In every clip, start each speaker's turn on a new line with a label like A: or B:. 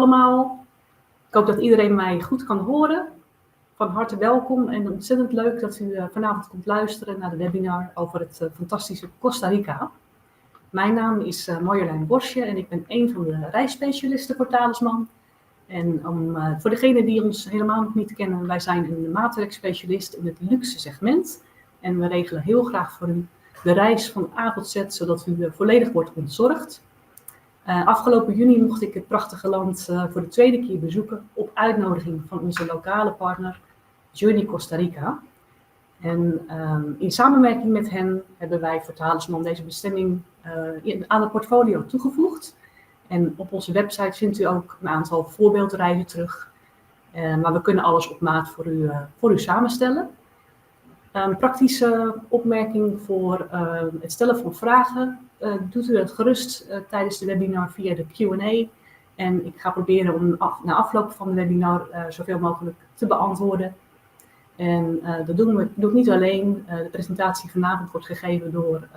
A: Allemaal. Ik hoop dat iedereen mij goed kan horen. Van harte welkom en ontzettend leuk dat u vanavond komt luisteren naar de webinar over het fantastische Costa Rica. Mijn naam is Marjolein en ik ben een van de reisspecialisten voor Talisman. En voor degenen die ons helemaal nog niet kennen, wij zijn een maatwerkspecialist in het luxe segment. En we regelen heel graag voor u de reis van A tot Z, zodat u volledig wordt ontzorgd. Afgelopen juni mocht ik het prachtige land voor de tweede keer bezoeken op uitnodiging van onze lokale partner Journey Costa Rica. En in samenwerking met hen hebben wij voor Talisman deze bestemming aan het portfolio toegevoegd. En op onze website vindt u ook een aantal voorbeeldreizen terug. Maar we kunnen alles op maat voor u samenstellen. Een praktische opmerking voor het stellen van vragen. Doet u het gerust tijdens de webinar via de Q&A. En ik ga proberen om na afloop van de webinar zoveel mogelijk te beantwoorden. En dat doe ik niet alleen. De presentatie vanavond wordt gegeven door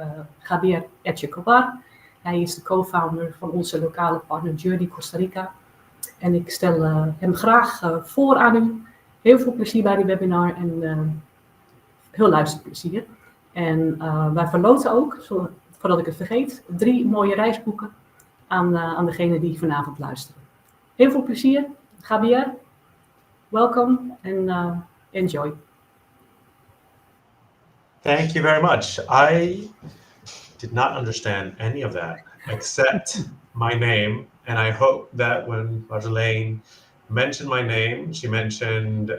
A: Javier Etchecobar. Hij is de co-founder van onze lokale partner Journey Costa Rica. En ik stel hem graag voor aan u. Heel veel plezier bij de webinar en heel luisterplezier. En wij verloten ook, voordat ik het vergeet, 3 mooie reisboeken aan degenen die vanavond luisteren. Heel veel plezier. Javier, welkom en enjoy.
B: Thank you very much. I did not understand any of that except my name. And I hope that when Marjolein mentioned my name, she mentioned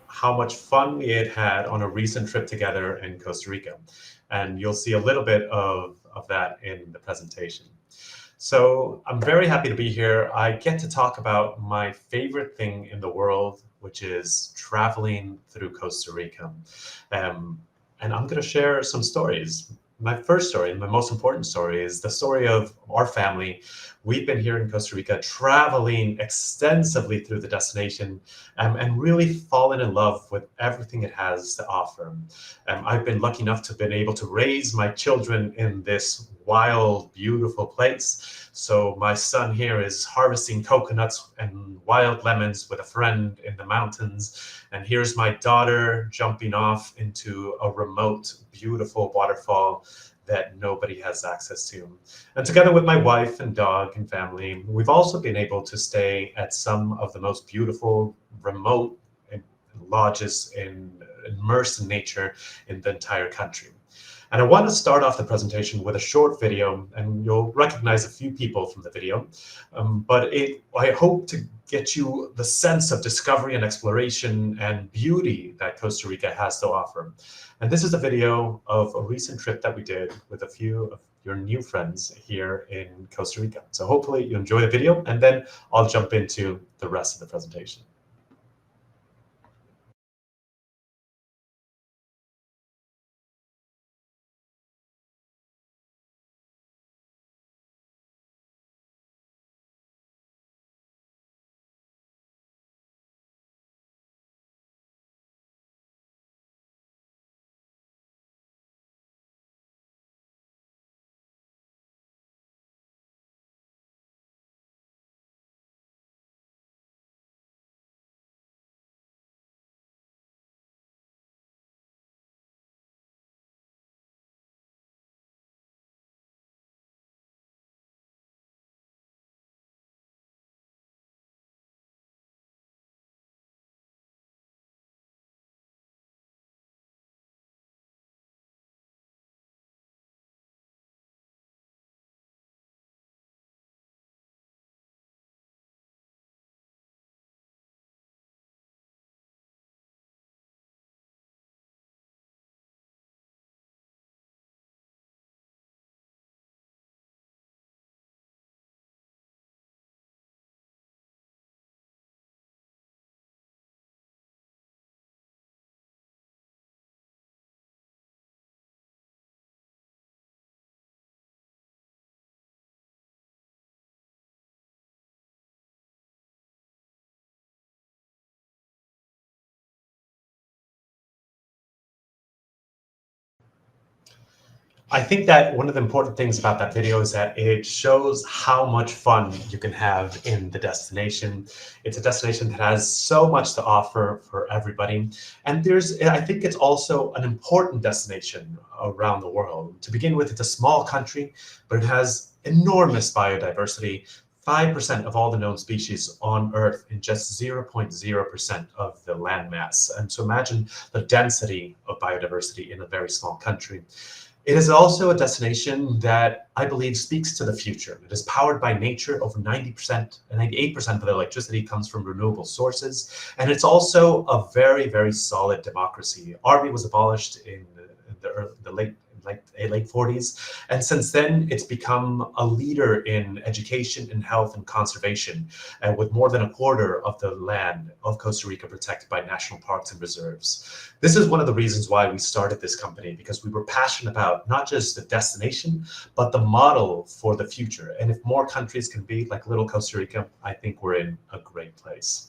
B: how much fun we had on a recent trip together in Costa Rica. And you'll see a little bit of that in the presentation. So I'm very happy to be here. I get to talk about my favorite thing in the world, which is traveling through Costa Rica. And I'm going to share some stories. My first story, and my most important story, is the story of our family. We've been here in Costa Rica traveling extensively through the destination and really fallen in love with everything it has to offer. I've been lucky enough to have been able to raise my children in this wild, beautiful place. So my son here is harvesting coconuts and wild lemons with a friend in the mountains. And here's my daughter jumping off into a remote, beautiful waterfall that nobody has access to. And together with my wife and dog and family, we've also been able to stay at some of the most beautiful, remote lodges immersed in nature in the entire country. And I want to start off the presentation with a short video, and you'll recognize a few people from the video, but I hope to get you the sense of discovery and exploration and beauty that Costa Rica has to offer. And this is a video of a recent trip that we did with a few of your new friends here in Costa Rica. So hopefully you enjoy the video, and then I'll jump into the rest of the presentation. I think that one of the important things about that video is that it shows how much fun you can have in the destination. It's a destination that has so much to offer for everybody. And I think it's also an important destination around the world. To begin with, it's a small country, but it has enormous biodiversity. 5% of all the known species on Earth in just 0.0% of the landmass. And so imagine the density of biodiversity in a very small country. It is also a destination that I believe speaks to the future. It is powered by nature. Over 90%, 98% of the electricity comes from renewable sources. And it's also a very, very solid democracy. Army was abolished in the late 40s. And since then, it's become a leader in education and health and conservation, with more than a quarter of the land of Costa Rica protected by national parks and reserves. This is one of the reasons why we started this company, because we were passionate about not just the destination, but the model for the future. And if more countries can be like little Costa Rica, I think we're in a great place.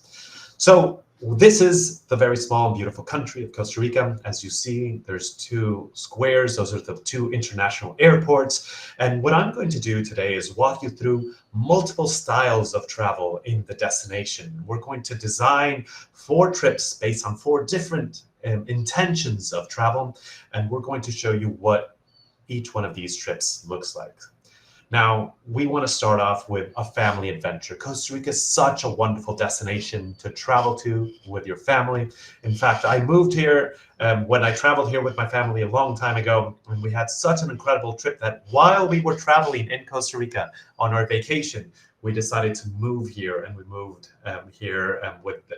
B: So this is the very small and beautiful country of Costa Rica. As you see, there's two squares. Those are the two international airports. And what I'm going to do today is walk you through multiple styles of travel in the destination. We're going to design 4 trips based on 4 different intentions of travel. And we're going to show you what each one of these trips looks like. Now, we want to start off with a family adventure. Costa Rica is such a wonderful destination to travel to with your family. In fact, I moved here when I traveled here with my family a long time ago, and we had such an incredible trip that while we were traveling in Costa Rica on our vacation, we decided to move here, and we moved here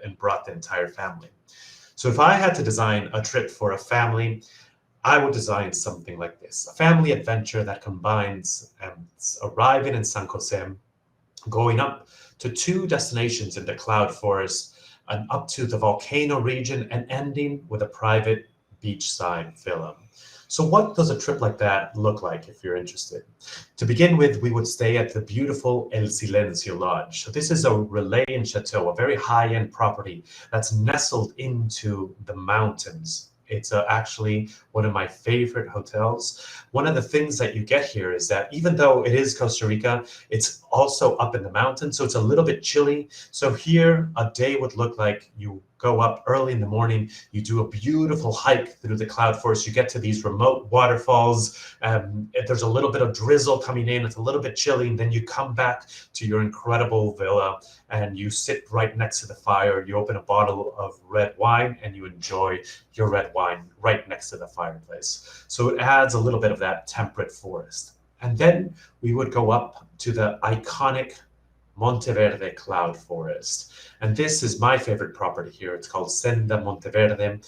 B: and brought the entire family. So if I had to design a trip for a family, I would design something like this, a family adventure that combines arriving in San Jose, going up to 2 destinations in the cloud forest, and up to the volcano region, and ending with a private beachside villa. So what does a trip like that look like if you're interested? To begin with, we would stay at the beautiful El Silencio Lodge. So this is a Relayan chateau, a very high-end property that's nestled into the mountains. It's actually one of my favorite hotels. One of the things that you get here is that even though it is Costa Rica, it's also up in the mountains, so it's a little bit chilly. So here, a day would look like you go up early in the morning, you do a beautiful hike through the cloud forest, you get to these remote waterfalls, there's a little bit of drizzle coming in, it's a little bit chilly, and then you come back to your incredible villa and you sit right next to the fire, you open a bottle of red wine and you enjoy your red wine right next to the fireplace. So it adds a little bit of that temperate forest. And then we would go up to the iconic Monteverde cloud forest. And this is my favorite property here. It's called Senda Monteverde.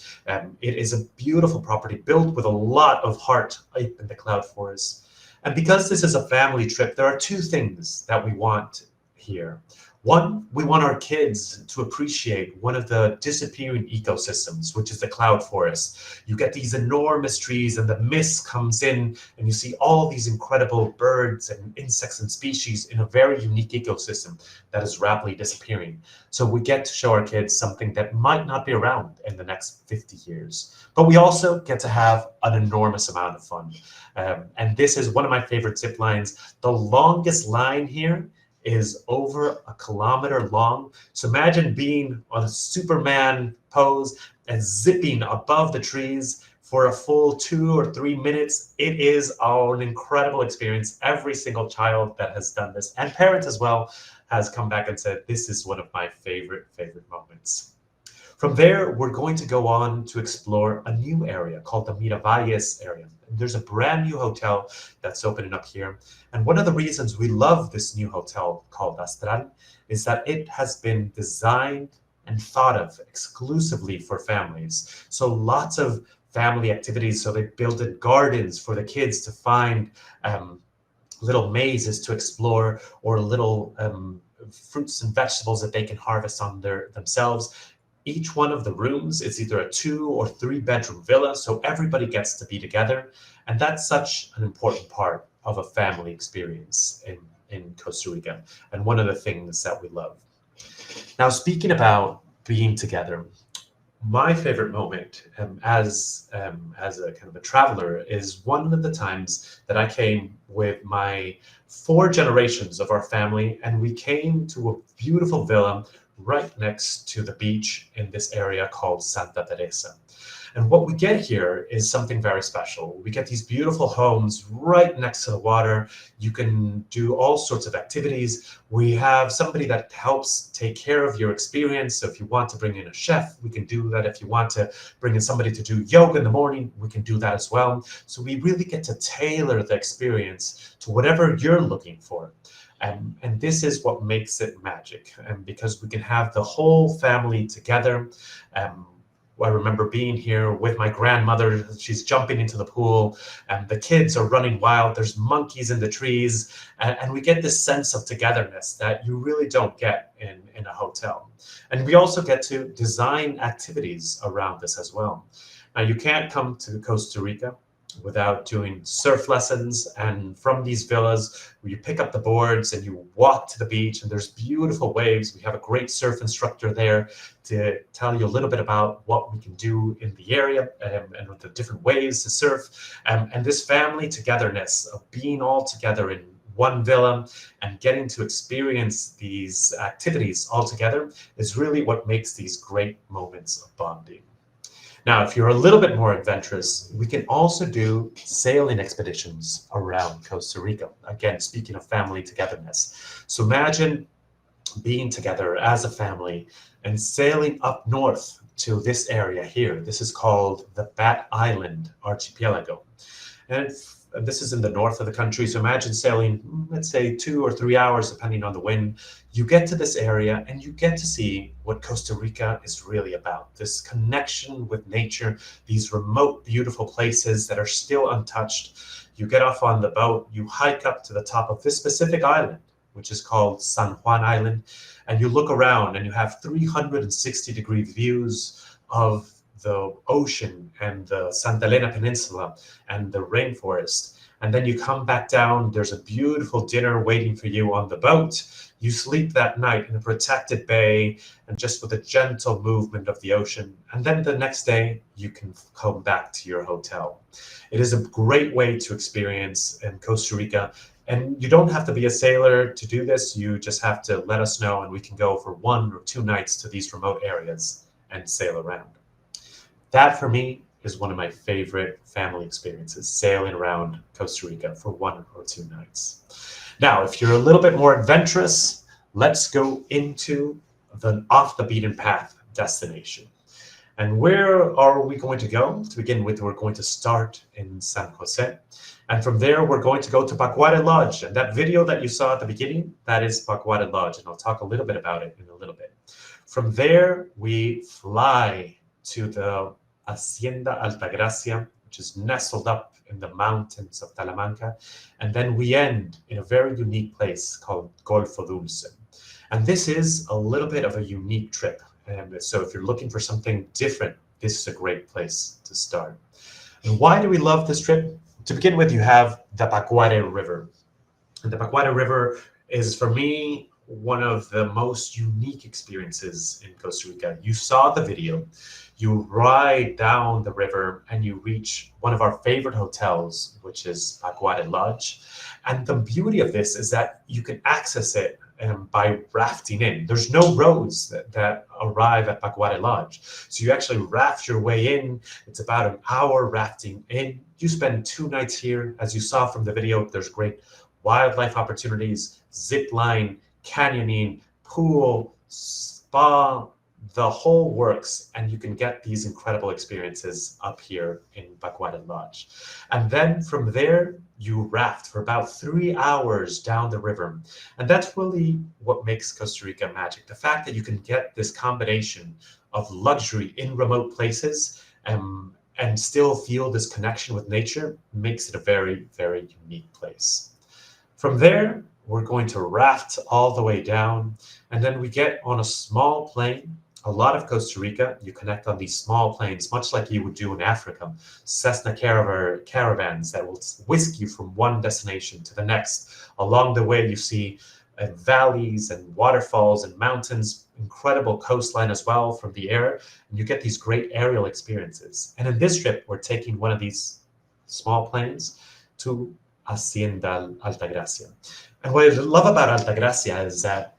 B: It is a beautiful property built with a lot of heart up in the cloud forest. And because this is a family trip, there are 2 things that we want here. One, we want our kids to appreciate one of the disappearing ecosystems, which is the cloud forest. You get these enormous trees and the mist comes in and you see all these incredible birds and insects and species in a very unique ecosystem that is rapidly disappearing. So we get to show our kids something that might not be around in the next 50 years. But we also get to have an enormous amount of fun. And this is one of my favorite zip lines. The longest line here is over 1 kilometer long. So imagine being on a Superman pose and zipping above the trees for a full 2 or 3 minutes. It is an incredible experience. Every single child that has done this, and parents as well, has come back and said, this is one of my favorite moments. From there, we're going to go on to explore a new area called the Miravalles area. There's a brand new hotel that's opening up here. And one of the reasons we love this new hotel called Astral is that it has been designed and thought of exclusively for families. So lots of family activities. So they built in gardens for the kids to find little mazes to explore, or little fruits and vegetables that they can harvest on themselves. Each one of the rooms is either a 2 or 3 bedroom villa, so everybody gets to be together. And that's such an important part of a family experience in Costa Rica, and one of the things that we love. Now, speaking about being together, My favorite moment as a kind of a traveler is one of the times that I came with my 4 generations of our family, and we came to a beautiful villa right next to the beach in this area called Santa Teresa. And what we get here is something very special. We get these beautiful homes right next to the water. You can do all sorts of activities. We have somebody that helps take care of your experience. So if you want to bring in a chef, we can do that. If you want to bring in somebody to do yoga in the morning, we can do that as well. So we really get to tailor the experience to whatever you're looking for. And this is what makes it magic, because we can have the whole family together. I remember being here with my grandmother. She's jumping into the pool, and the kids are running wild. There's monkeys in the trees, and we get this sense of togetherness that you really don't get in a hotel. And we also get to design activities around this as well. Now, you can't come to Costa Rica without doing surf lessons, and from these villas where you pick up the boards and you walk to the beach, and there's beautiful waves. We have a great surf instructor there to tell you a little bit about what we can do in the area, and the different ways to surf, and this family togetherness of being all together in one villa and getting to experience these activities all together is really what makes these great moments of bonding. Now, if you're a little bit more adventurous, we can also do sailing expeditions around Costa Rica. Again, speaking of family togetherness. So imagine being together as a family and sailing up north to this area here. This is called the Bat Island Archipelago. And this is in the north of the country. So imagine sailing, let's say 2 or 3 hours, depending on the wind. You get to this area and you get to see what Costa Rica is really about. This connection with nature, these remote, beautiful places that are still untouched. You get off on the boat, you hike up to the top of this specific island, which is called San Juan Island, and you look around and you have 360-degree views of the ocean and the Santa Elena Peninsula and the rainforest. And then you come back down, there's a beautiful dinner waiting for you on the boat. You sleep that night in a protected bay and just with a gentle movement of the ocean. And then the next day, you can come back to your hotel. It is a great way to experience in Costa Rica. And you don't have to be a sailor to do this. You just have to let us know, and we can go for 1 or 2 nights to these remote areas and sail around. That, for me, is one of my favorite family experiences, sailing around Costa Rica for 1 or 2 nights. Now, if you're a little bit more adventurous, let's go into the off the beaten path destination. And where are we going to go? To begin with, we're going to start in San Jose. And from there, we're going to go to Pacuare Lodge. And that video that you saw at the beginning, that is Pacuare Lodge. And I'll talk a little bit about it in a little bit. From there, we fly to the Hacienda Altagracia, which is nestled up in the mountains of Talamanca. And then we end in a very unique place called Golfo Dulce. And this is a little bit of a unique trip. So if you're looking for something different, this is a great place to start. And why do we love this trip? To begin with, you have the Pacuare River. And the Pacuare River is, for me, one of the most unique experiences in Costa Rica. You saw the video. You ride down the river and you reach one of our favorite hotels, which is Pacuare Lodge. And the beauty of this is that you can access it by rafting in. There's no roads that arrive at Pacuare Lodge. So you actually raft your way in. It's about an hour rafting in. You spend 2 nights here. As you saw from the video, there's great wildlife opportunities, zip line, canyoning, pool, spa, the whole works, and you can get these incredible experiences up here in Pacuare Lodge. And then from there, you raft for about 3 hours down the river. And that's really what makes Costa Rica magic. The fact that you can get this combination of luxury in remote places and still feel this connection with nature makes it a very, very unique place. From there, we're going to raft all the way down, and then we get on a small plane. A lot of Costa Rica, you connect on these small planes, much like you would do in Africa, Cessna caravans that will whisk you from one destination to the next. Along the way, you see valleys and waterfalls and mountains, incredible coastline as well from the air, and you get these great aerial experiences. And in this trip, we're taking one of these small planes to Hacienda Altagracia. And what I love about Altagracia is that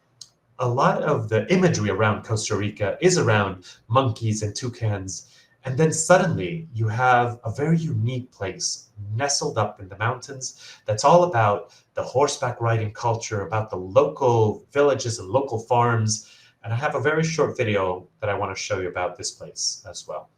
B: a lot of the imagery around Costa Rica is around monkeys and toucans. And then suddenly you have a very unique place nestled up in the mountains that's all about the horseback riding culture, about the local villages and local farms. And I have a very short video that I want to show you about this place as well.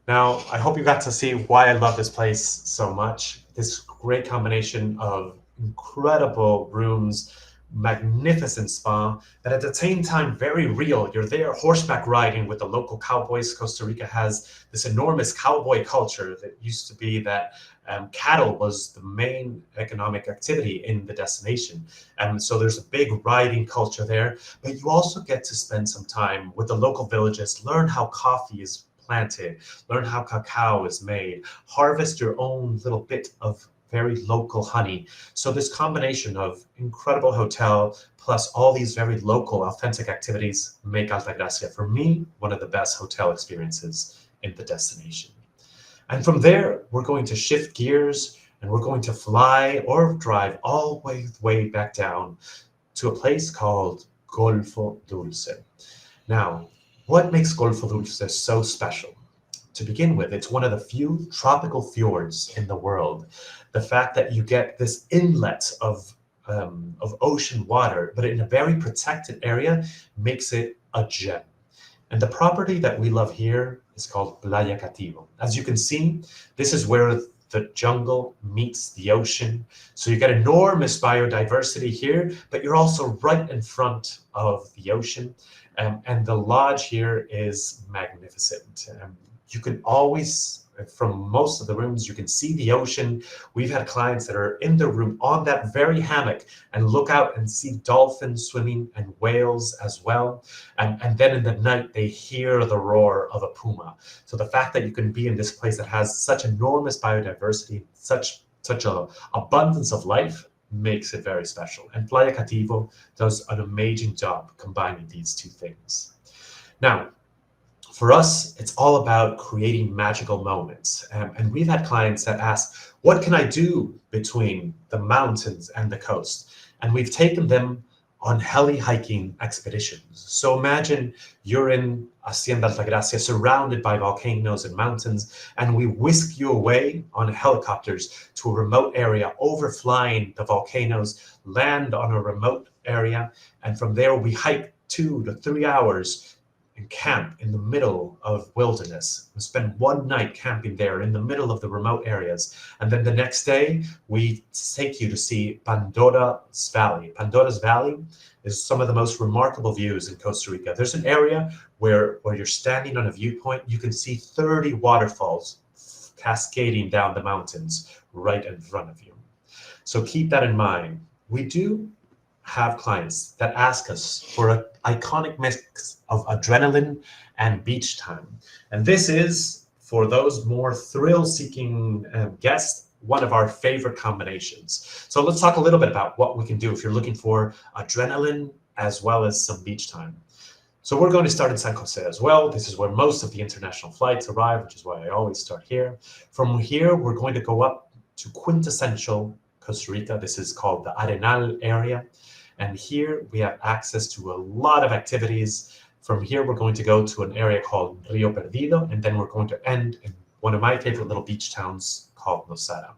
B: Now, I hope you got to see why I love this place so much. This great combination of incredible rooms, magnificent spa, but at the same time, very real. You're there horseback riding with the local cowboys. Costa Rica has this enormous cowboy culture that used to be that cattle was the main economic activity in the destination. And so there's a big riding culture there, but you also get to spend some time with the local villages, learn how coffee is planted, learn how cacao is made, harvest your own little bit of very local honey. So this combination of incredible hotel plus all these very local, authentic activities make Altagracia, for me, one of the best hotel experiences in the destination. And from there, we're going to shift gears and we're going to fly or drive all the way back down to a place called Golfo Dulce. Now, what makes Golfo Dulce so special? To begin with, it's one of the few tropical fjords in the world. The fact that you get this inlet of ocean water, but in a very protected area, makes it a gem. And the property that we love here is called Playa Cativo. As you can see, this is where the jungle meets the ocean. So you get enormous biodiversity here, but you're also right in front of the ocean. And the lodge here is magnificent. You can always, from most of the rooms, you can see the ocean. We've had clients that are in the room on that very hammock and look out and see dolphins swimming and whales as well. And then in the night, they hear the roar of a puma. So the fact that you can be in this place that has such enormous biodiversity, such a abundance of life, makes it very special. And Playa Cativo does an amazing job combining these two things. Now, for us, it's all about creating magical moments. And we've had clients that ask, what can I do between the mountains and the coast? And we've taken them on heli hiking expeditions. So imagine you're in Hacienda Altagracia, surrounded by volcanoes and mountains, and we whisk you away on helicopters to a remote area, overflying the volcanoes, land on a remote area, and from there we hike 2 to 3 hours and camp in the middle of wilderness. We spend one night camping there in the middle of the remote areas. And then the next day, we take you to see Pandora's Valley. Pandora's Valley is some of the most remarkable views in Costa Rica. There's an area where you're standing on a viewpoint, you can see 30 waterfalls cascading down the mountains right in front of you. So keep that in mind. We do have clients that ask us for an iconic mix of adrenaline and beach time. And this is, for those more thrill-seeking guests, one of our favorite combinations. So let's talk a little bit about what we can do if you're looking for adrenaline as well as some beach time. So we're going to start in San Jose as well. This is where most of the international flights arrive, which is why I always start here. From here, we're going to go up to quintessential Costa Rica. This is called the Arenal area. And here we have access to a lot of activities. From here, we're going to go to an area called Rio Perdido, and then we're going to end in one of my favorite little beach towns called Losada.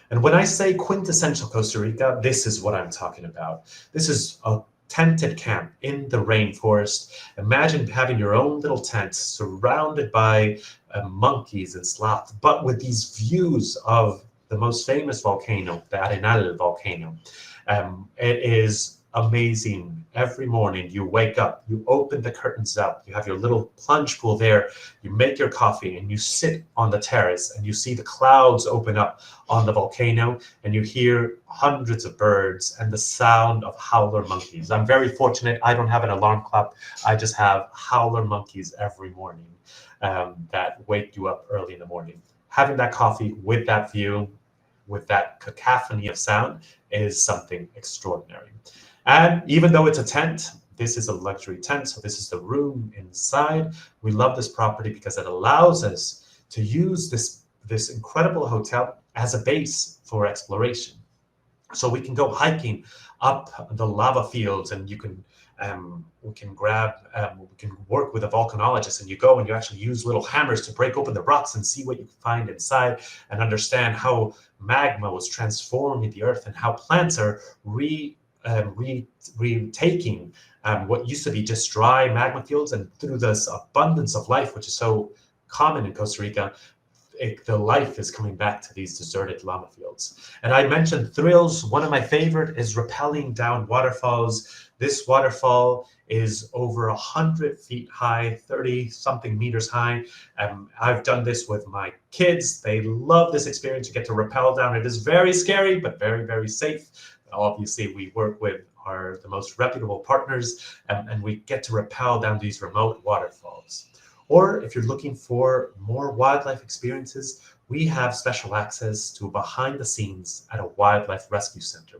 B: And when I say quintessential Costa Rica, this is what I'm talking about. This is a tented camp in the rainforest. Imagine having your own little tent surrounded by monkeys and sloths, but with these views of the most famous volcano, the Arenal volcano. It is amazing. Every morning you wake up, you open the curtains up, you have your little plunge pool there, you make your coffee and you sit on the terrace and you see the clouds open up on the volcano and you hear hundreds of birds and the sound of howler monkeys. I'm very fortunate. I don't have an alarm clock. I just have howler monkeys every morning that wake you up early in the morning. Having that coffee with that view, with that cacophony of sound is something extraordinary. And even though it's a tent, this is a luxury tent, so this is the room inside. We love this property because it allows us to use this incredible hotel as a base for exploration. So we can go hiking up the lava fields, and we can work with a volcanologist, and you go and you actually use little hammers to break open the rocks and see what you can find inside and understand how magma was transforming the earth and how plants are retaking what used to be just dry magma fields, and through this abundance of life, which is so common in Costa Rica, the life is coming back to these deserted lava fields. And I mentioned thrills. One of my favorite is rappelling down waterfalls. This waterfall is over 100 feet high, 30 something meters high. I've done this with my kids. They love this experience. You get to rappel down. It is very scary, but very, very safe. Obviously, we work with the most reputable partners, and we get to rappel down these remote waterfalls. Or if you're looking for more wildlife experiences, we have special access to behind the scenes at a wildlife rescue center.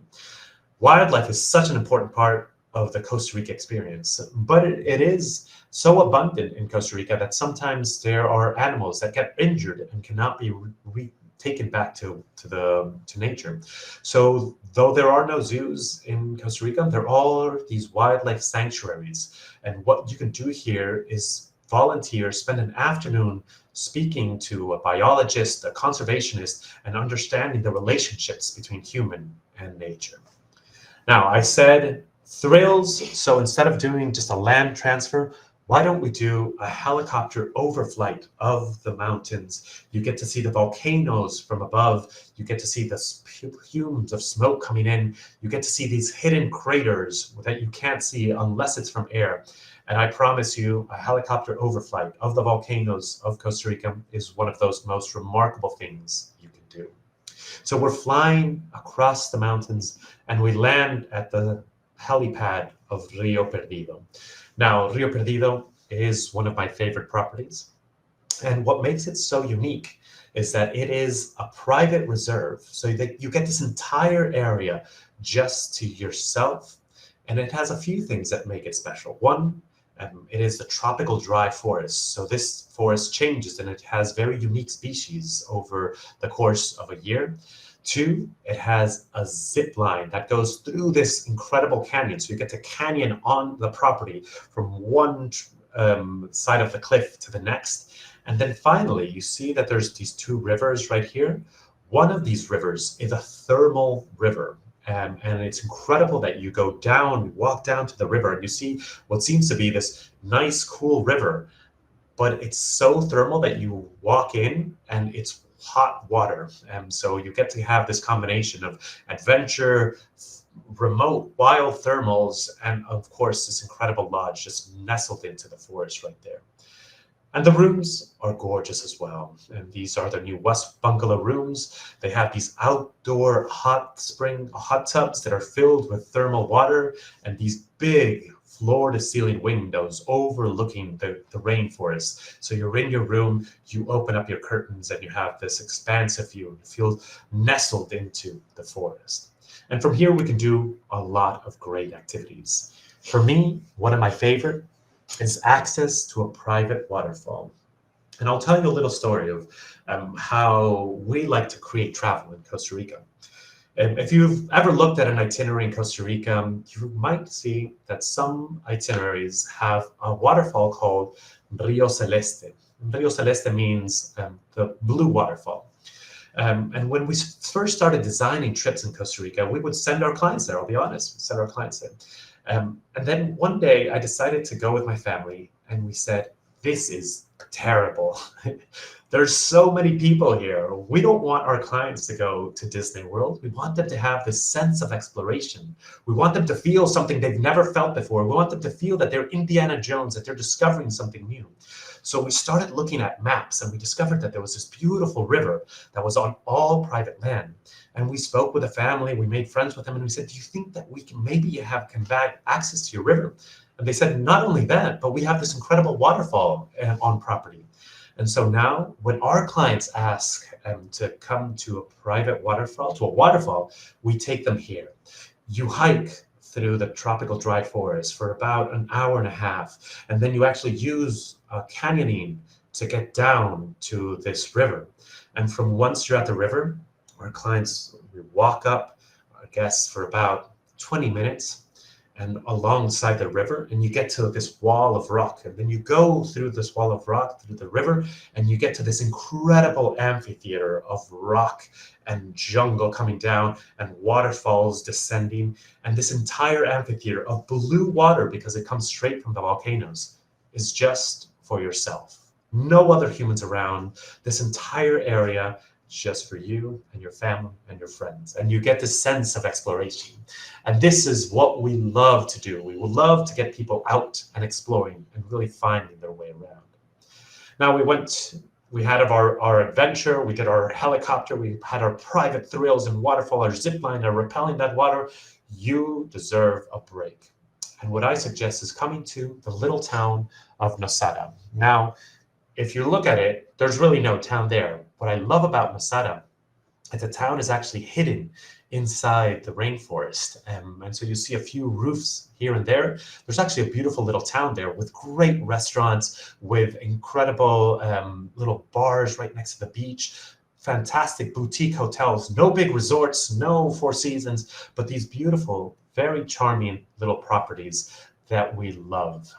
B: Wildlife is such an important part of the Costa Rica experience, but it is so abundant in Costa Rica that sometimes there are animals that get injured and cannot be taken back to nature. So though there are no zoos in Costa Rica, there are these wildlife sanctuaries. And what you can do here is volunteer, spend an afternoon speaking to a biologist, a conservationist, and understanding the relationships between human and nature. Now, I said thrills, so instead of doing just a land transfer, why don't we do a helicopter overflight of the mountains? You get to see the volcanoes from above. You get to see the fumes of smoke coming in. You get to see these hidden craters that you can't see unless it's from air. And I promise you, a helicopter overflight of the volcanoes of Costa Rica is one of those most remarkable things you can do. So we're flying across the mountains and we land at the helipad of Rio Perdido. Now, Rio Perdido is one of my favorite properties. And what makes it so unique is that it is a private reserve. So that you get this entire area just to yourself. And it has a few things that make it special. One, it is a tropical dry forest. So this forest changes and it has very unique species over the course of a year. Two, it has a zip line that goes through this incredible canyon. So you get to canyon on the property from one side of the cliff to the next. And then finally, you see that there's these two rivers right here. One of these rivers is a thermal river. And it's incredible that you go down, walk down to the river, and you see what seems to be this nice, cool river. But it's so thermal that you walk in and it's hot water. And so you get to have this combination of adventure, remote, wild thermals, and of course, this incredible lodge just nestled into the forest right there. And the rooms are gorgeous as well. And these are the new West Bungalow rooms. They have these outdoor hot tubs that are filled with thermal water and these big floor-to-ceiling windows overlooking the rainforest. So you're in your room, you open up your curtains, and you have this expansive view. You feel nestled into the forest. And from here, we can do a lot of great activities. For me, one of my favorite is access to a private waterfall. And I'll tell you a little story of how we like to create travel in Costa Rica. If you've ever looked at an itinerary in Costa Rica, you might see that some itineraries have a waterfall called Rio Celeste. Rio Celeste means the blue waterfall. And when we first started designing trips in Costa Rica, we would send our clients there, I'll be honest, we'd send our clients there. And then one day I decided to go with my family and we said, this is terrible. There's so many people here. We don't want our clients to go to Disney World. We want them to have this sense of exploration. We want them to feel something they've never felt before. We want them to feel that they're Indiana Jones, that they're discovering something new. So we started looking at maps and we discovered that there was this beautiful river that was on all private land. And we spoke with the family, we made friends with them, and we said, do you think that we can maybe have access to your river? And they said, not only that, but we have this incredible waterfall on property. And so now when our clients ask to come to a private waterfall, we take them here. You hike through the tropical dry forest for about an hour and a half. And then you actually use canyoning to get down to this river. And from once you're at the river, our clients, we walk up, our guests, for about 20 minutes and alongside the river, and you get to this wall of rock. And then you go through this wall of rock, through the river, and you get to this incredible amphitheater of rock and jungle coming down and waterfalls descending. And this entire amphitheater of blue water, because it comes straight from the volcanoes, is just for yourself. No other humans around. This entire area just for you and your family and your friends. And you get this sense of exploration. And this is what we love to do. We would love to get people out and exploring and really finding their way around. Now we had our adventure, we did our helicopter, we had our private thrills and waterfall, our zip line, our rappelling that water. You deserve a break. And what I suggest is coming to the little town of Nosara. Now, if you look at it, there's really no town there. What I love about Nosara is the town is actually hidden inside the rainforest. And so you see a few roofs here and there. There's actually a beautiful little town there with great restaurants, with incredible little bars right next to the beach, fantastic boutique hotels, no big resorts, no Four Seasons, but these beautiful, very charming little properties that we love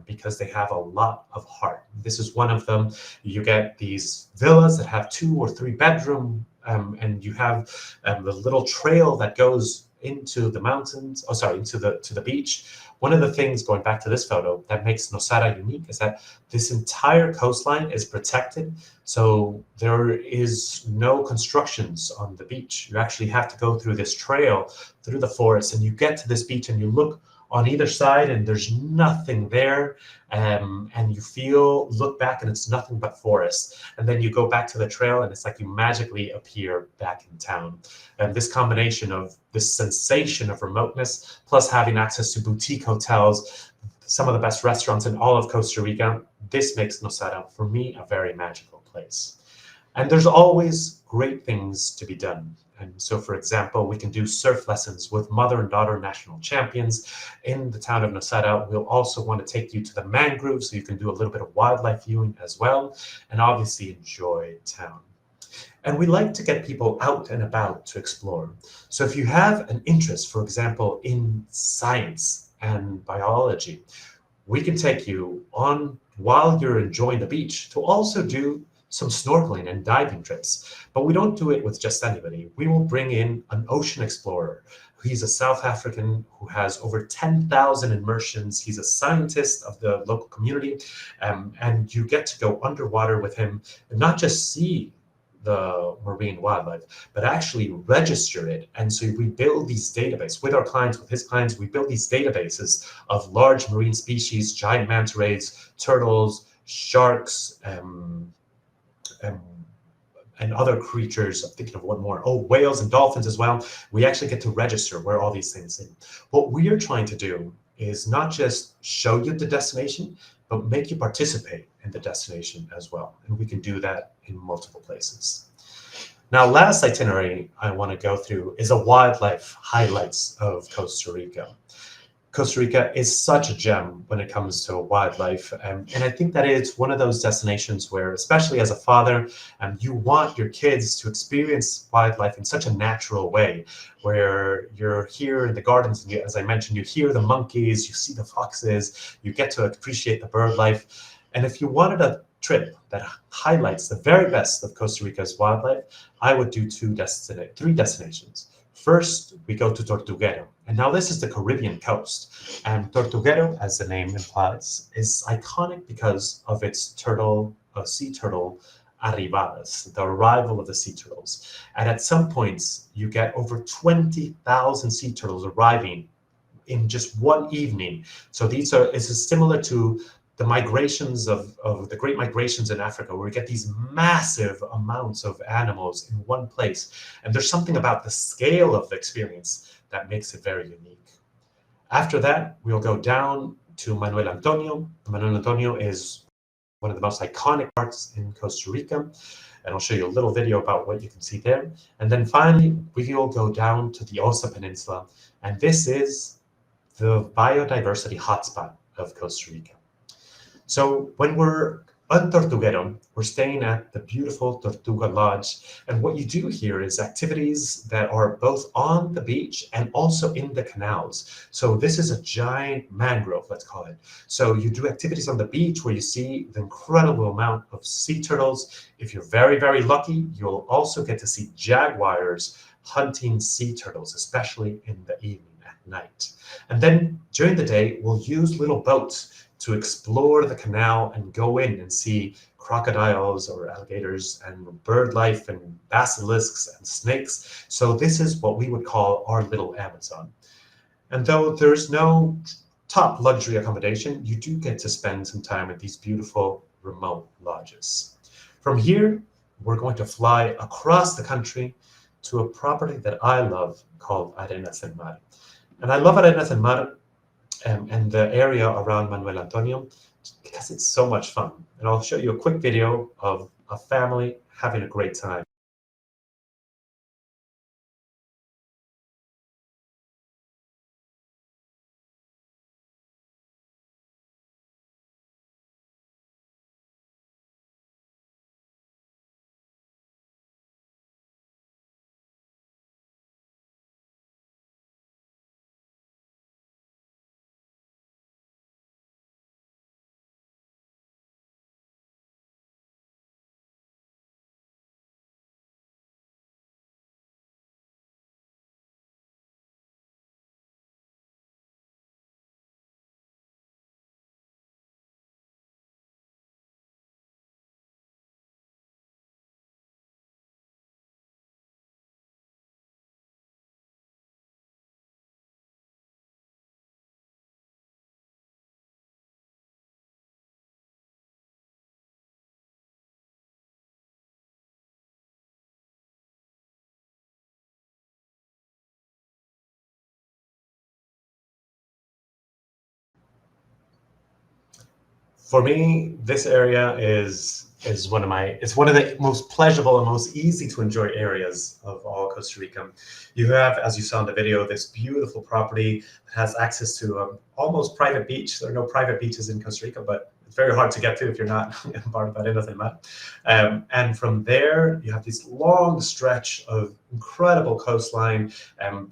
B: because they have a lot of heart. This is one of them. You get these villas that have 2 or 3 bedroom, and you have the little trail that goes into the mountains, to the beach. One of the things, going back to this photo, that makes Nosara unique is that this entire coastline is protected. So there is no constructions on the beach. You actually have to go through this trail, through the forest, and you get to this beach and you look on either side and there's nothing there, and you look back and it's nothing but forest. And then you go back to the trail and it's like you magically appear back in town. And this combination of this sensation of remoteness plus having access to boutique hotels, some of the best restaurants in all of Costa Rica, this makes Nosara, for me, a very magical place. And there's always great things to be done. And so, for example, we can do surf lessons with mother and daughter national champions in the town of Nosara. We'll also want to take you to the mangrove so you can do a little bit of wildlife viewing as well, and obviously enjoy town. And we like to get people out and about to explore. So if you have an interest, for example, in science and biology, we can take you on while you're enjoying the beach to also do some snorkeling and diving trips. But we don't do it with just anybody. We will bring in an ocean explorer. He's a South African who has over 10,000 immersions. He's a scientist of the local community. And you get to go underwater with him and not just see the marine wildlife, but actually register it. And so we build these databases with our clients, with his clients. We build these databases of large marine species, giant manta rays, turtles, sharks, and other creatures. I'm thinking of one more. Oh, whales and dolphins as well. We actually get to register where all these things are. What we are trying to do is not just show you the destination, but make you participate in the destination as well. And we can do that in multiple places. Now, last itinerary I want to go through is a wildlife highlights of Costa Rica. Costa Rica is such a gem when it comes to wildlife. And I think that it's one of those destinations where, especially as a father, you want your kids to experience wildlife in such a natural way, where you're here in the gardens, and as I mentioned, you hear the monkeys, you see the foxes, you get to appreciate the bird life. And if you wanted a trip that highlights the very best of Costa Rica's wildlife, I would do three destinations. First, we go to Tortuguero. And now this is the Caribbean coast. And Tortuguero, as the name implies, is iconic because of its sea turtle arribadas, the arrival of the sea turtles. And at some points, you get over 20,000 sea turtles arriving in just one evening. So this is similar to the migrations of the great migrations in Africa, where we get these massive amounts of animals in one place. And there's something about the scale of the experience that makes it very unique. After that, we'll go down to Manuel Antonio. Manuel Antonio is one of the most iconic parks in Costa Rica. And I'll show you a little video about what you can see there. And then finally, we will go down to the Osa Peninsula. And this is the biodiversity hotspot of Costa Rica. So when we're on Tortuguero, we're staying at the beautiful Tortuga Lodge. And what you do here is activities that are both on the beach and also in the canals. So this is a giant mangrove, let's call it. So you do activities on the beach where you see the incredible amount of sea turtles. If you're very, very lucky, you'll also get to see jaguars hunting sea turtles, especially in the evening at night. And then during the day, we'll use little boats to explore the canal and go in and see crocodiles or alligators and bird life and basilisks and snakes. So this is what we would call our little Amazon. And though there's no top luxury accommodation, you do get to spend some time at these beautiful remote lodges. From here, we're going to fly across the country to a property that I love called Arenas del Mar. And I love Arenas del Mar and the area around Manuel Antonio because it's so much fun. And I'll show you a quick video of a family having a great time. For me, this area is one of the most pleasurable and most easy to enjoy areas of all Costa Rica. You have, as you saw in the video, this beautiful property that has access to an almost private beach. There are no private beaches in Costa Rica, but it's very hard to get to if you're not part of Arenas del Mar. And from there, you have this long stretch of incredible coastline,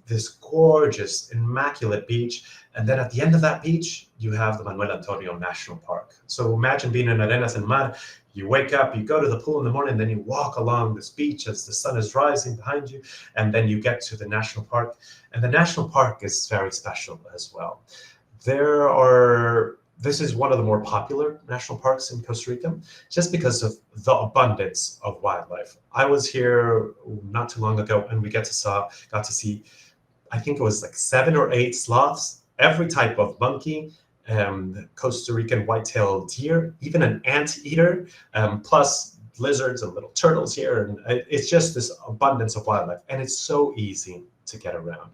B: this gorgeous, immaculate beach. And then at the end of that beach, you have the Manuel Antonio National Park. So imagine being in Arenas del Mar. You wake up, you go to the pool in the morning, then you walk along this beach as the sun is rising behind you, and then you get to the national park. And the national park is very special as well. This is one of the more popular national parks in Costa Rica, just because of the abundance of wildlife. I was here not too long ago, and we got to see, I think it was like 7 or 8 sloths, every type of monkey, Costa Rican white-tailed deer, even an anteater, plus lizards and little turtles here. And it's just this abundance of wildlife, and it's so easy to get around.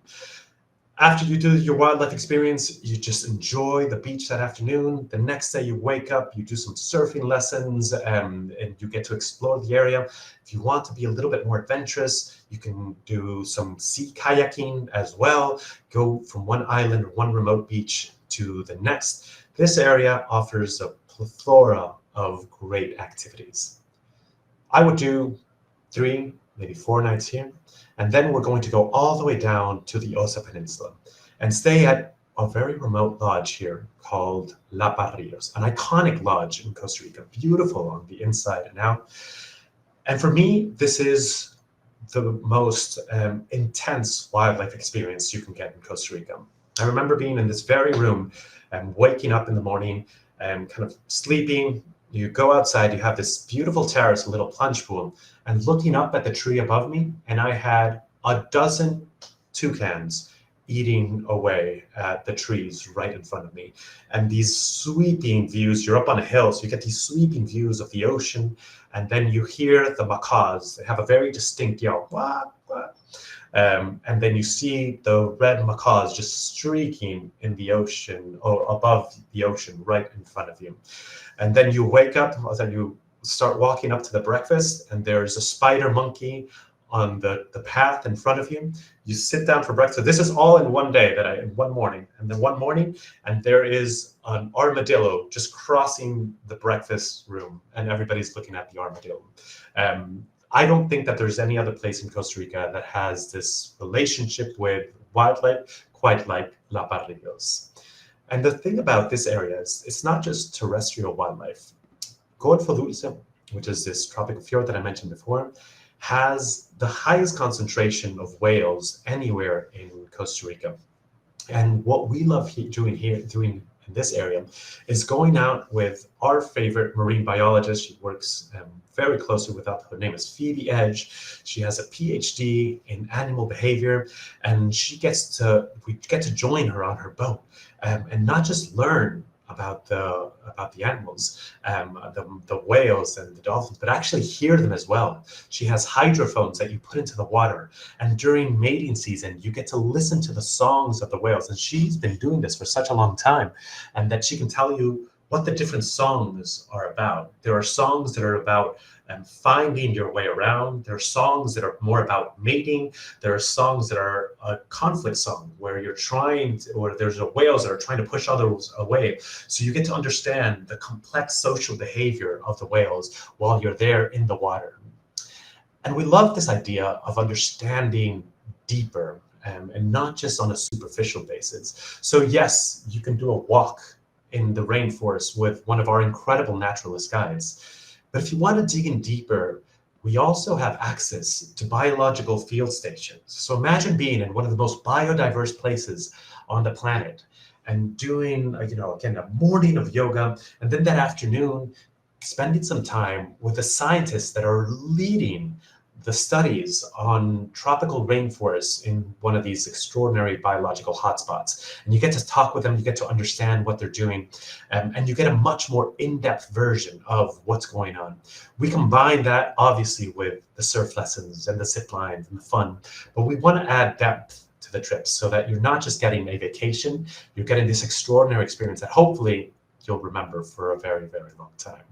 B: After you do your wildlife experience, you just enjoy the beach that afternoon. The next day you wake up, you do some surfing lessons, and you get to explore the area. If you want to be a little bit more adventurous, you can do some sea kayaking as well. Go from one island or one remote beach to the next. This area offers a plethora of great activities. I would do 3, maybe 4 nights here. And then we're going to go all the way down to the Osa Peninsula and stay at a very remote lodge here called La Barrios, an iconic lodge in Costa Rica, beautiful on the inside and out. And for me, this is the most intense wildlife experience you can get in Costa Rica. I remember being in this very room and waking up in the morning and kind of sleeping. You go outside, you have this beautiful terrace, a little plunge pool, and looking up at the tree above me, and I had a dozen toucans eating away at the trees right in front of me. And these sweeping views, you're up on a hill, so you get these sweeping views of the ocean, and then you hear the macaws. They have a very distinct yell, wah, wah. And then you see the red macaws just streaking in the ocean, or above the ocean, right in front of you. And then you wake up, and then you start walking up to the breakfast, and there's a spider monkey on the path in front of you. You sit down for breakfast. This is all in one day, in one morning. And then one morning, and there is an armadillo just crossing the breakfast room, and everybody's looking at the armadillo. I don't think that there's any other place in Costa Rica that has this relationship with wildlife quite like La Barrios. And the thing about this area is it's not just terrestrial wildlife. Golfo Dulce, which is this tropical fjord that I mentioned before, has the highest concentration of whales anywhere in Costa Rica. And what we love doing in this area is going out with our favorite marine biologist. She works very closely with us. Her name is Phoebe Edge. She has a PhD in animal behavior, and we get to join her on her boat and not just learn about the animals, the whales and the dolphins, but actually hear them as well. She has hydrophones that you put into the water, and during mating season, you get to listen to the songs of the whales. And she's been doing this for such a long time, and that she can tell you what the different songs are about. There are songs that are about finding your way around. There are songs that are more about mating. There are songs that are a conflict song where there's whales that are trying to push others away. So you get to understand the complex social behavior of the whales while you're there in the water. And we love this idea of understanding deeper and not just on a superficial basis. So yes, you can do a walk in the rainforest with one of our incredible naturalist guides. But if you want to dig in deeper, we also have access to biological field stations. So imagine being in one of the most biodiverse places on the planet and doing, again, a morning of yoga, and then that afternoon, spending some time with the scientists that are leading the studies on tropical rainforests in one of these extraordinary biological hotspots. And you get to talk with them, you get to understand what they're doing, and you get a much more in-depth version of what's going on. We combine that, obviously, with the surf lessons and the zip lines and the fun, but we want to add depth to the trips so that you're not just getting a vacation, you're getting this extraordinary experience that hopefully you'll remember for a very, very long time.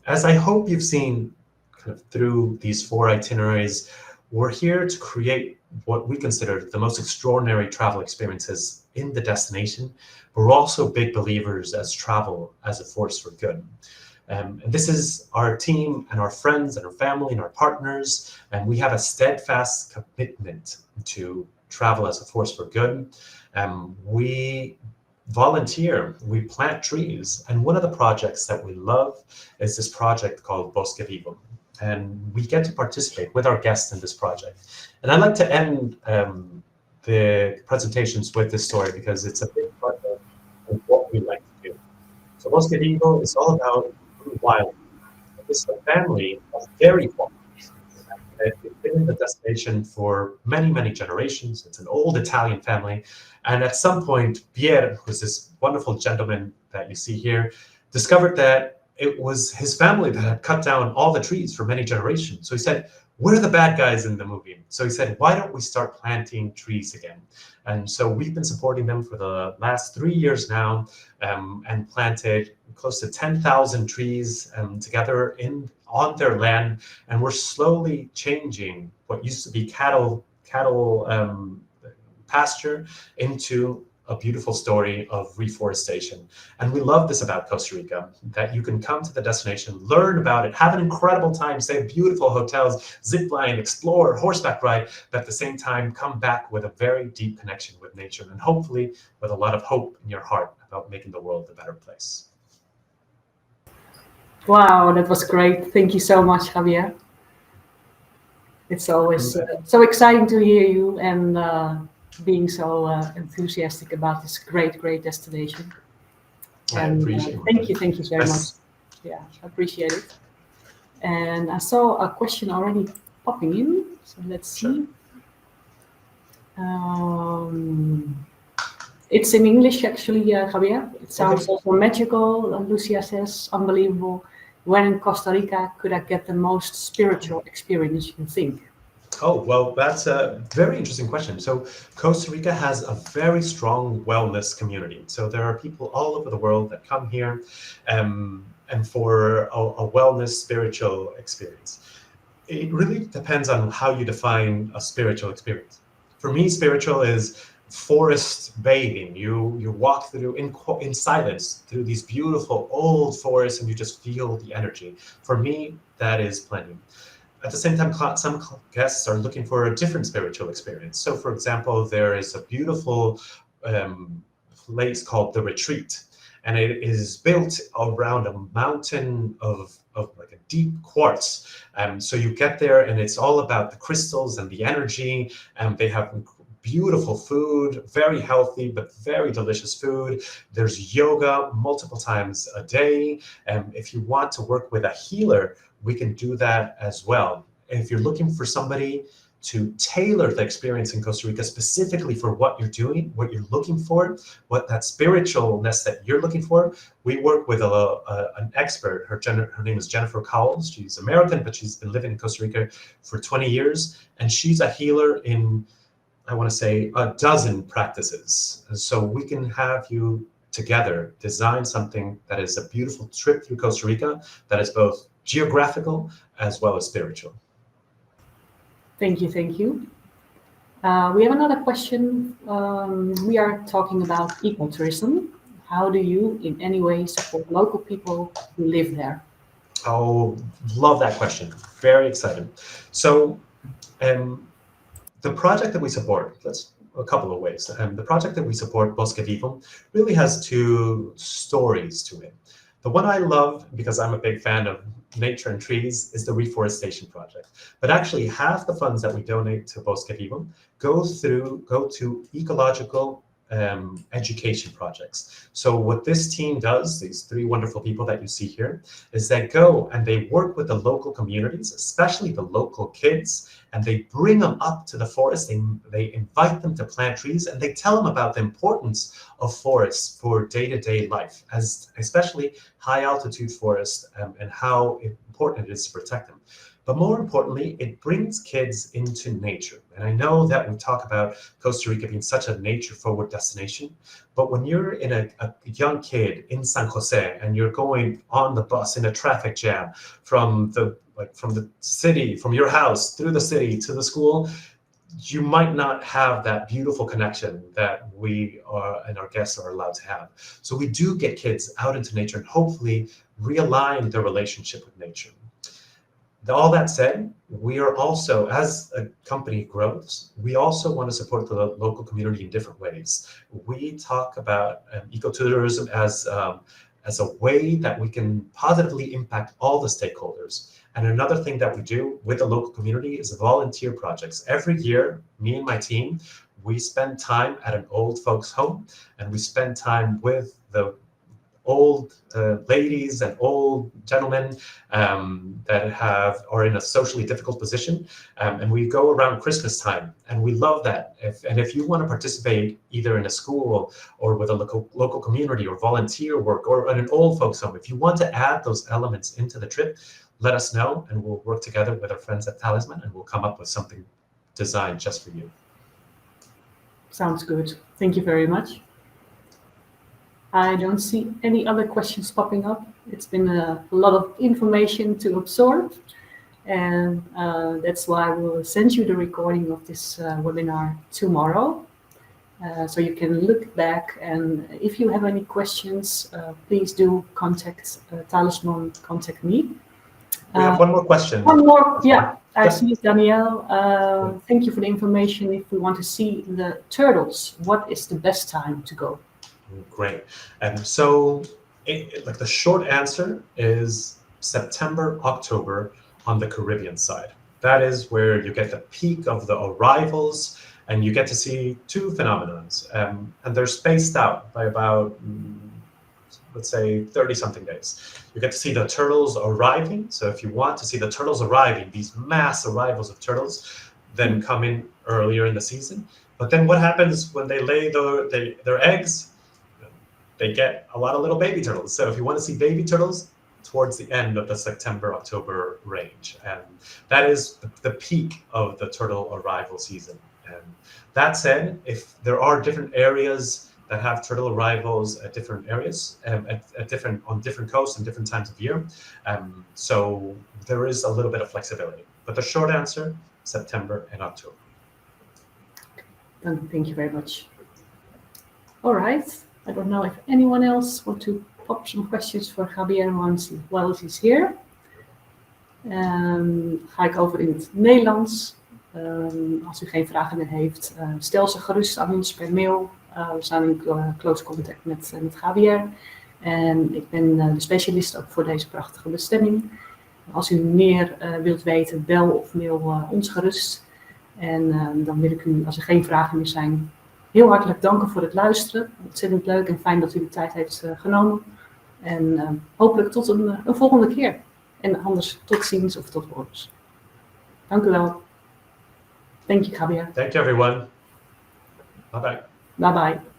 B: As I hope you've seen kind of through these 4 itineraries, we're here to create what we consider the most extraordinary travel experiences in the destination. But we're also big believers as travel as a force for good. And this is our team and our friends and our family and our partners. And we have a steadfast commitment to travel as a force for good. We volunteer, we plant trees. And one of the projects that we love is this project called Bosque Vivo. And we get to participate with our guests in this project. And I'd like to end the presentations with this story because it's a big part of what we like to do. So Bosque Vivo is all about wildlife. It's a family of dairy farmers. They've been in the destination for many, many generations. It's an old Italian family. And at some point, Pierre, who's this wonderful gentleman that you see here, discovered that it was his family that had cut down all the trees for many generations. So he said, we're the bad guys in the movie. So he said, why don't we start planting trees again? And so we've been supporting them for the last 3 years now, and planted close to 10,000 trees together on their land. And we're slowly changing what used to be cattle pasture into a beautiful story of reforestation. And we love this about Costa Rica, that you can come to the destination, learn about it, have an incredible time, stay in beautiful hotels, zip line, explore, horseback ride, but at the same time come back with a very deep connection with nature, and hopefully with a lot of hope in your heart about making the world a better place.
A: Wow, that was great. Thank you so much, Javier. It's always so exciting to hear you and being so enthusiastic about this great destination.
B: I appreciate it.
A: Thank you very much. Yeah, I appreciate it. And I saw a question already popping in, so let's see. It's in English actually, Javier. It sounds also magical. Lucia says, unbelievable. Where in Costa Rica could I get the most spiritual experience, you think?
B: Oh, well, that's a very interesting question. So Costa Rica has a very strong wellness community. So there are people all over the world that come here and for a wellness spiritual experience. It really depends on how you define a spiritual experience. For me, spiritual is forest bathing. You walk through in silence through these beautiful old forests and you just feel the energy. For me, that is plenty. At the same time, some guests are looking for a different spiritual experience. So, for example, there is a beautiful place called The Retreat, and it is built around a mountain of like a deep quartz. So you get there, and it's all about the crystals and the energy, and they have beautiful food, very healthy, but very delicious food. There's yoga multiple times a day. And if you want to work with a healer, we can do that as well. And if you're looking for somebody to tailor the experience in Costa Rica specifically for what you're doing, what you're looking for, what that spiritualness that you're looking for, we work with an expert. Her name is Jennifer Cowles. She's American, but she's been living in Costa Rica for 20 years. And she's a healer in, I want to say, a dozen practices. And so we can have you together design something that is a beautiful trip through Costa Rica that is both geographical as well as spiritual.
A: Thank you. We have another question. We are talking about ecotourism. How do you in any way support local people who live there?
B: Oh, love that question. Very excited. So the project that we support, that's a couple of ways. The project that we support, Bosque Vivo, really has two stories to it. The one I love, because I'm a big fan of nature and trees, is the reforestation project. But actually, half the funds that we donate to Bosque Vivo go to ecological education projects. So what this team does, these three wonderful people that you see here, is they go and they work with the local communities, especially the local kids, and they bring them up to the forest. They invite them to plant trees, and they tell them about the importance of forests for day-to-day life, as especially high altitude forests, and how important it is to protect them. But more importantly, it brings kids into nature. And I know that we talk about Costa Rica being such a nature-forward destination, but when you're in a young kid in San Jose and you're going on the bus in a traffic jam from the city, from your house through the city to the school, you might not have that beautiful connection that we are and our guests are allowed to have. So we do get kids out into nature and hopefully realign their relationship with nature. All that said, we are also, as a company grows, we also want to support the local community in different ways. We talk about ecotourism as a way that we can positively impact all the stakeholders. And another thing that we do with the local community is volunteer projects. Every year, me and my team, we spend time at an old folks home, and we spend time with the old ladies and old gentlemen that are in a socially difficult position, and we go around Christmas time, and we love that. If you want to participate either in a school or with a local community or volunteer work or at an old folks home, if you want to add those elements into the trip, let us know, and we'll work together with our friends at Talisman, and we'll come up with something designed just for you.
A: Sounds good. Thank you very much. I don't see any other questions popping up. It's been a lot of information to absorb, and that's why we'll send you the recording of this webinar tomorrow. So you can look back, and if you have any questions, please do contact Talisman, contact me.
B: We have one more question.
A: One more, yeah. I see Danielle. Thank you for the information. If we want to see the turtles, what is the best time to go?
B: Great. And so, like the short answer is September, October on the Caribbean side. That is where you get the peak of the arrivals, and you get to see two phenomena, and they're spaced out by about, let's say, 30-something days. You get to see the turtles arriving. So if you want to see the turtles arriving, these mass arrivals of turtles, then come in earlier in the season. But then what happens when they lay their eggs? They get a lot of little baby turtles. So if you want to see baby turtles, towards the end of the September-October range. And that is the peak of the turtle arrival season. And that said, if there are different areas that have turtle arrivals at different areas, on different coasts and different times of year, so there is a little bit of flexibility. But the short answer, September and October.
A: Thank you very much. All right. I don't know if anyone else wants to pop some questions voor Javier while he's here. Ga ik over in het Nederlands. Als u geen vragen meer heeft, stel ze gerust aan ons per mail. We staan in close contact met Javier. En ik ben de specialist ook voor deze prachtige bestemming. Als u meer wilt weten, bel of mail ons gerust. En dan wil ik u, als er geen vragen meer zijn, heel hartelijk danken voor het luisteren. Ontzettend leuk en fijn dat u de tijd heeft genomen. En hopelijk tot een volgende keer. En anders tot ziens of tot horens. Dank u wel. Thank you, Javier.
B: Thank you, everyone. Bye-bye.
A: Bye-bye.